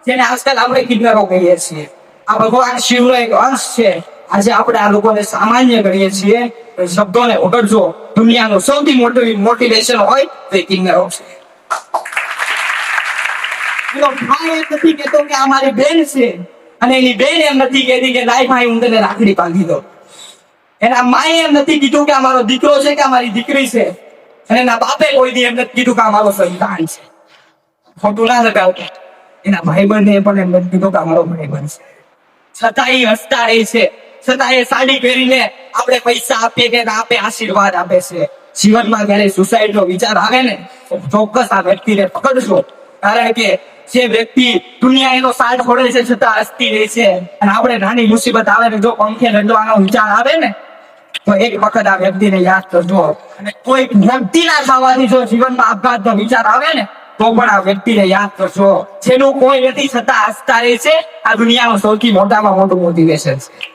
જેને આજકાલ આપણે કિડનેપો કહીએ છીએ. આ ભગવાન શિવનો એક અંશ છે. આજે આપણે આ લોકોને સામાન્ય કરીએ છીએ. શબ્દોને ઓગળજો. દુનિયાનું સૌથી મોટું મોટિવેશન હોય તો એ કિડનેપો છે. એનો ભાઈ એમ નથી કહેતો કે આ મારી બેન છે, અને એની બેન એમ નથી કહેતી કે લાય ભાઈ હું તને રાખડી બાંધી દઉં. એના માએ એમ નથી કીધું કે આ મારો દીકરો છે કે આ મારી દીકરી છે, અને એના બાપે કોઈ દી એમ નથી કીધું કે આ મારો સંતાન છે. ખોટું ના લગાવતા. એના ભાઈબંધે પણ એમ નથી કીધું કે આ મારો ભાઈબંધ છે. છતાં એ હસતા રહે છે, છતાં એ સાડી પહેરીને આપણે પૈસા આપીએ કે આપે આશીર્વાદ આપે છે. જીવનમાં જયારે સુસાઇડ નો વિચાર આવે ને તો ચોક્કસ આ વ્યક્તિને પકડશો. કારણ કે જે વ્યક્તિ દુનિયા એનો સાથ છોડે છે છતાં હસતી રહે છે, અને આપણે નાની મુસીબત આવે ને જો પંખે રડવાનો વિચાર આવે ને તો એક વખત આ વ્યક્તિને યાદ કરજો. અને કોઈ વ્યક્તિના થવાથી જો જીવનમાં આપઘાતનો વિચાર આવે ને તો પણ આ વ્યક્તિને યાદ કરજો. જેનું કોઈ નથી છતાં હસતા રહે છે. આ દુનિયાનું સૌથી મોટામાં મોટું મોટિવેશન છે.